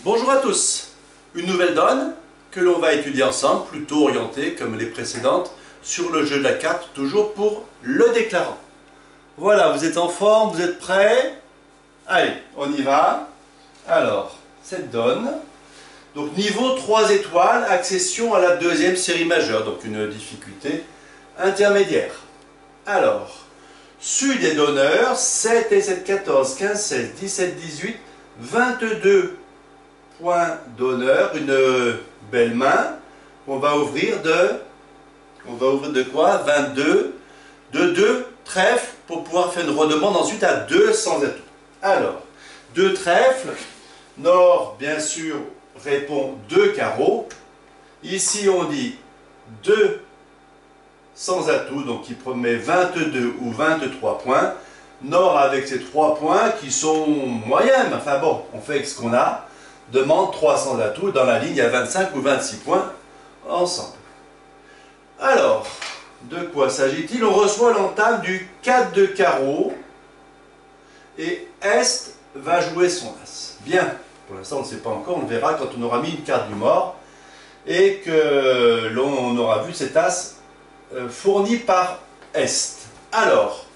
Bonjour à tous, une nouvelle donne que l'on va étudier ensemble, plutôt orientée comme les précédentes, sur le jeu de la carte, toujours pour le déclarant. Voilà, vous êtes en forme, vous êtes prêts? Allez, on y va. Alors, cette donne, donc niveau 3 étoiles, accession à la deuxième série majeure, donc une difficulté intermédiaire. Alors, su des donneurs, 7 et 7, 14, 15, 16, 17, 18, 22 points d'honneur, une belle main. On va ouvrir de quoi? 22, de 2 trèfles pour pouvoir faire une redemande ensuite à 200 atouts. Alors, 2 trèfles, Nord bien sûr répond 2 carreaux. Ici on dit 2 sans atout, donc qui promet 22 ou 23 points. Nord avec ses 3 points qui sont moyennes, enfin bon, on fait avec ce qu'on a. Demande 300 atouts, dans la ligne à 25 ou 26 points ensemble. Alors, de quoi s'agit-il? On reçoit l'entame du 4 de carreau et Est va jouer son As. Bien, pour l'instant on ne sait pas encore, on verra quand on aura mis une carte du mort et que l'on aura vu cet As fourni par Est. Alors,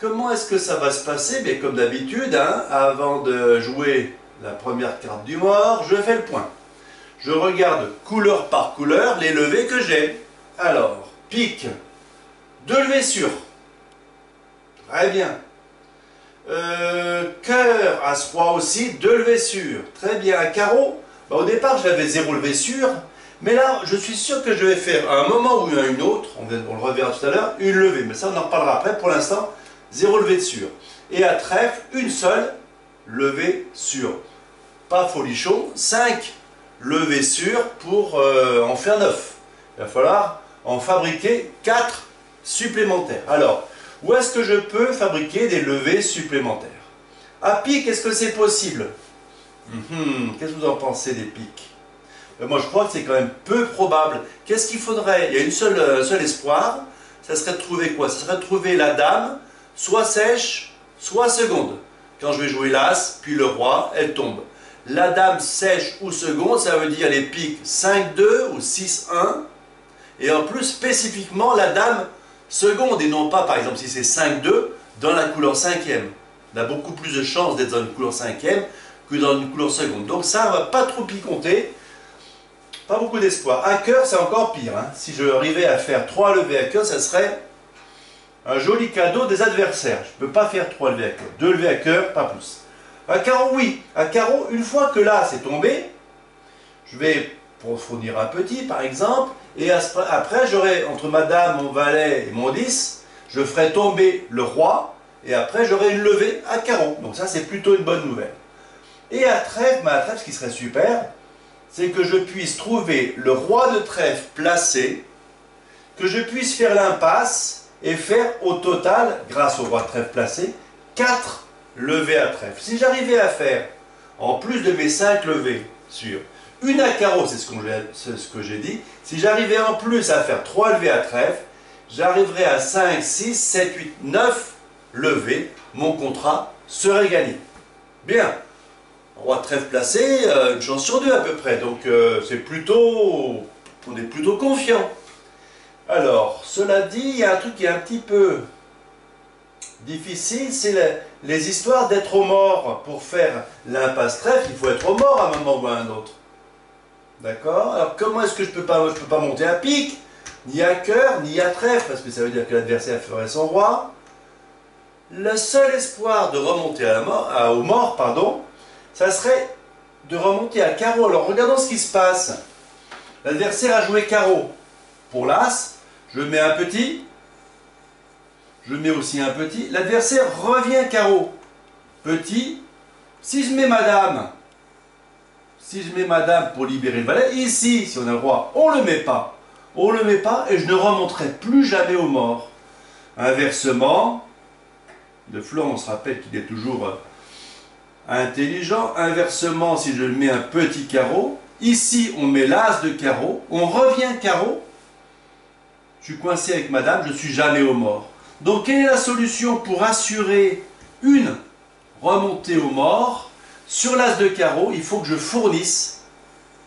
comment est-ce que ça va se passer? Bien, comme d'habitude, hein, avant de jouer la première carte du mort, je fais le point. Je regarde couleur par couleur les levées que j'ai. Alors, pique, 2 levées sûres. Très bien. Cœur, As-Roi aussi, 2 levées sûres. Très bien. Carreau, bah, au départ j'avais 0 levée sûre. Mais là, je suis sûr que je vais faire à un moment ou à une autre, on le reverra tout à l'heure, une levée. Mais ça, on en reparlera après. Pour l'instant, 0 levée de sûre. Et à trèfle, une seule levée sûre. Pas folichon, 5 levées sûres pour en faire 9. Il va falloir en fabriquer 4 supplémentaires. Alors, où est-ce que je peux fabriquer des levées supplémentaires? À pique, est-ce que c'est possible? Qu'est-ce que vous en pensez des piques? Moi, je crois que c'est quand même peu probable. Qu'est-ce qu'il faudrait? Il y a un seul espoir. Ça serait de trouver quoi? Ça serait de trouver la dame, soit sèche, soit seconde. Quand je vais jouer l'As, puis le Roi, elle tombe. La dame sèche ou seconde, ça veut dire les piques 5-2 ou 6-1. Et en plus, spécifiquement, la dame seconde, et non pas, par exemple, si c'est 5-2, dans la couleur 5e. On a beaucoup plus de chances d'être dans une couleur 5e que dans une couleur seconde. Donc ça, on ne va pas trop y compter. Pas beaucoup d'espoir. À cœur, c'est encore pire. Hein. Si je arrivais à faire 3 levées à cœur, ça serait un joli cadeau des adversaires. Je ne peux pas faire 3 levées à cœur. 2 levées à cœur, pas plus. À carreau, oui. À carreau, une fois que là, c'est tombé, je vais fournir un petit, par exemple, et après, j'aurai, entre ma dame, mon valet et mon 10, je ferai tomber le roi, et après, j'aurai une levée à carreau. Donc ça, c'est plutôt une bonne nouvelle. Et à trèfle, à trèfle, ce qui serait super, c'est que je puisse trouver le roi de trèfle placé, que je puisse faire l'impasse, et faire au total, grâce au roi de trèfle placé, 4 levées à trèfle. Si j'arrivais à faire, en plus de mes 5 levées sur une à carreau, c'est ce que j'ai dit, si j'arrivais en plus à faire 3 levées à trèfle, j'arriverais à 5, 6, 7, 8, 9 levées, mon contrat serait gagné. Bien, roi de trèfle placé, une chance sur 2 à peu près, donc on est plutôt confiant. Alors, cela dit, il y a un truc qui est un petit peu difficile, c'est les histoires d'être au mort. Pour faire l'impasse trèfle, il faut être au mort à un moment ou à un autre. D'accord? Alors comment est-ce que je peux pas monter à pique, ni à cœur, ni à trèfle, parce que ça veut dire que l'adversaire ferait son roi. Le seul espoir de remonter au mort, ça serait de remonter à carreau. Alors regardons ce qui se passe. L'adversaire a joué carreau. Pour l'As, je mets un petit. Je mets aussi un petit. L'adversaire revient carreau. Petit. Si je mets madame pour libérer le valet, ici, si on a le roi, on ne le met pas. On ne le met pas et je ne remonterai plus jamais au mort. Inversement, de Flore, on se rappelle qu'il est toujours intelligent. Inversement, si je mets un petit carreau, ici on met l'As de carreau, on revient carreau, je suis coincé avec madame, je ne suis jamais au mort. Donc quelle est la solution pour assurer une remontée au mort? Sur l'as de carreau, il faut que je fournisse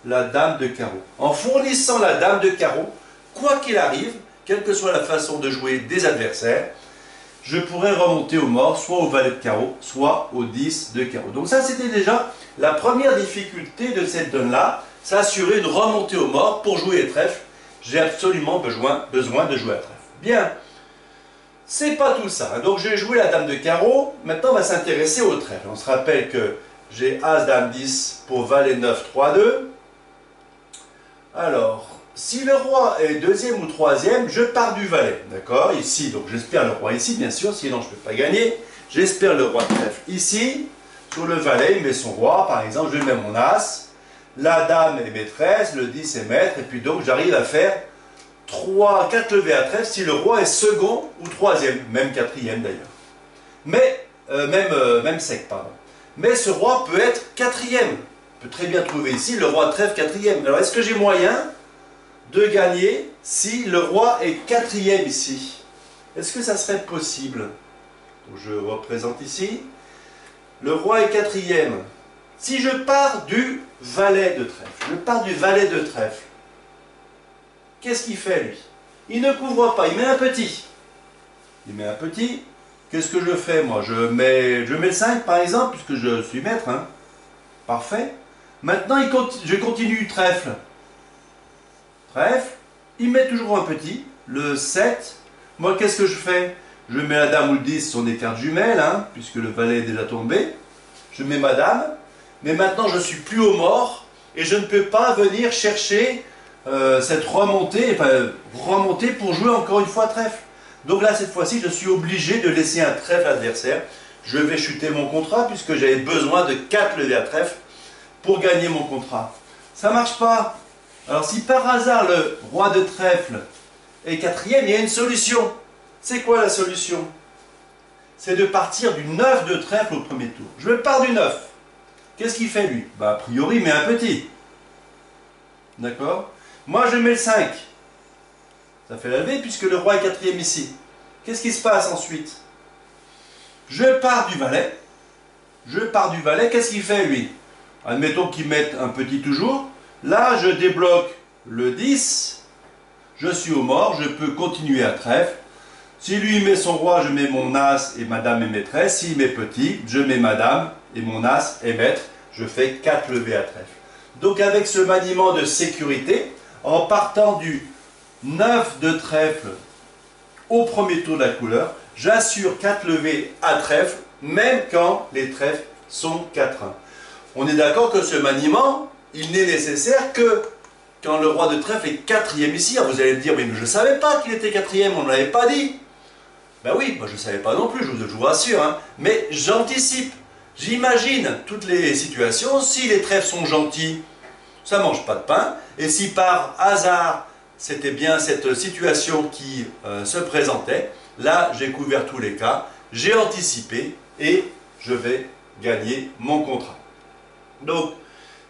la dame de carreau. En fournissant la dame de carreau, quoi qu'il arrive, quelle que soit la façon de jouer des adversaires, je pourrais remonter au mort, soit au valet de carreau, soit au 10 de carreau. Donc ça, c'était déjà la première difficulté de cette donne-là, s'assurer une remontée au mort pour jouer les trèfles. J'ai absolument besoin de jouer à trèfle. Bien, c'est pas tout ça. Donc j'ai joué la dame de carreau, maintenant on va s'intéresser au trèfle. On se rappelle que j'ai as, dame, 10 pour valet 9, 3, 2. Alors, si le roi est deuxième ou troisième, je pars du valet, d'accord? Ici, donc j'espère le roi ici, bien sûr, sinon je ne peux pas gagner. J'espère le roi de trèfle ici. Sur le valet, il met son roi, par exemple, je mets mon as. La dame est maîtresse, le 10 est maître, et puis donc j'arrive à faire 4 levées à trèfle si le roi est second ou troisième, même quatrième d'ailleurs. Mais, même sec, pardon. Mais ce roi peut être quatrième. On peut très bien trouver ici le roi de trèfle quatrième. Alors est-ce que j'ai moyen de gagner si le roi est quatrième ici? Est-ce que ça serait possible? Donc je représente ici. Le roi est quatrième. Si je pars du valet de trèfle, je pars du valet de trèfle, qu'est-ce qu'il fait lui? Il ne couvre pas, il met un petit. Il met un petit. Qu'est-ce que je fais moi? Je mets le 5 par exemple, puisque je suis maître. Hein. Parfait. Maintenant, je continue trèfle. Trèfle. Il met toujours un petit. Le 7. Moi, qu'est-ce que je fais? Je mets la dame ou le 10, ce sont des cartes jumelles, hein, puisque le valet est déjà tombé. Je mets ma dame. Mais maintenant, je ne suis plus au mort. Et je ne peux pas venir chercher cette remontée, remonter pour jouer encore une fois trèfle. Donc là, cette fois-ci, je suis obligé de laisser un trèfle adversaire. Je vais chuter mon contrat, puisque j'avais besoin de 4 levées à trèfle pour gagner mon contrat. Ça ne marche pas. Alors si par hasard le roi de trèfle est quatrième, il y a une solution. C'est quoi la solution? C'est de partir du 9 de trèfle au premier tour. Je pars du 9. Qu'est-ce qu'il fait lui? A priori, il met un petit. D'accord? Moi, je mets le 5. Ça fait la levée puisque le roi est quatrième ici. Qu'est-ce qui se passe ensuite? Je pars du valet. Je pars du valet. Qu'est-ce qu'il fait lui? Admettons qu'il mette un petit toujours. Là, je débloque le 10. Je suis au mort. Je peux continuer à trèfle. Si lui met son roi, je mets mon as et ma dame est maîtresse. S'il met petit, je mets ma dame et mon as est maître. Je fais 4 levées à trèfle. Donc avec ce maniement de sécurité, en partant du 9 de trèfle au premier tour de la couleur, j'assure 4 levées à trèfle, même quand les trèfles sont 4-1. On est d'accord que ce maniement, il n'est nécessaire que quand le roi de trèfle est quatrième ici. Alors vous allez me dire, mais je ne savais pas qu'il était quatrième, on ne l'avait pas dit. Ben oui, moi je ne savais pas non plus, je vous rassure, hein. Mais j'anticipe, j'imagine toutes les situations. Si les trèfles sont gentils, ça ne mange pas de pain. Et si par hasard, c'était bien cette situation qui se présentait, là j'ai couvert tous les cas, j'ai anticipé et je vais gagner mon contrat. Donc,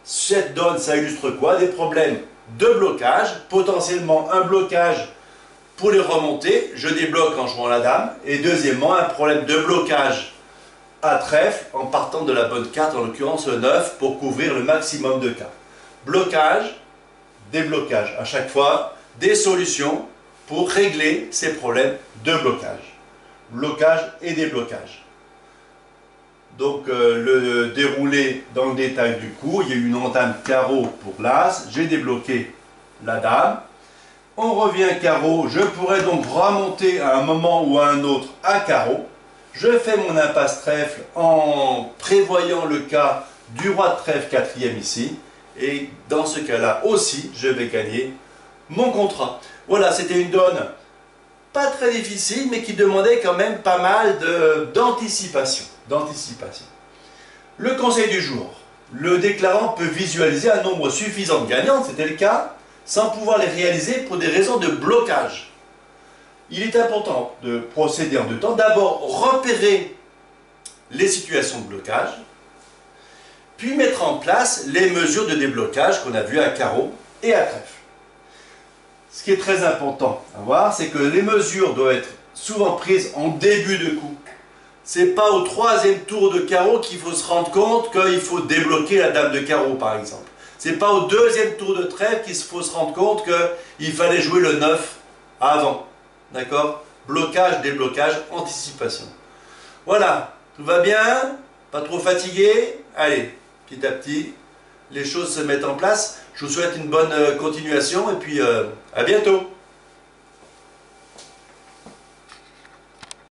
cette donne, ça illustre quoi? Des problèmes de blocage, potentiellement un blocage pour les remonter, je débloque en jouant la dame, et deuxièmement, un problème de blocage à trèfle en partant de la bonne carte, en l'occurrence le 9, pour couvrir le maximum de cas. Blocage, déblocage, à chaque fois, des solutions pour régler ces problèmes de blocage. Blocage et déblocage. Donc le déroulé dans le détail du cours, il y a eu une entame carreau pour l'as, j'ai débloqué la dame. On revient carreau, je pourrais donc remonter à un moment ou à un autre à carreau. Je fais mon impasse trèfle en prévoyant le cas du roi de trèfle quatrième ici. Et dans ce cas-là aussi, je vais gagner mon contrat. Voilà, c'était une donne pas très difficile, mais qui demandait quand même pas mal d'anticipation. Le conseil du jour. Le déclarant peut visualiser un nombre suffisant de gagnantes, c'était le cas, sans pouvoir les réaliser pour des raisons de blocage. Il est important de procéder en deux temps. D'abord, repérer les situations de blocage, puis mettre en place les mesures de déblocage qu'on a vues à carreau et à trèfle. Ce qui est très important à voir, c'est que les mesures doivent être souvent prises en début de coup. C'est pas au troisième tour de carreau qu'il faut se rendre compte qu'il faut débloquer la dame de carreau, par exemple. C'est pas au deuxième tour de trèfle qu'il faut se rendre compte qu'il fallait jouer le 9 avant. D'accord? Blocage, déblocage, anticipation. Voilà, tout va bien? Pas trop fatigué? Allez, petit à petit, les choses se mettent en place. Je vous souhaite une bonne continuation et puis à bientôt.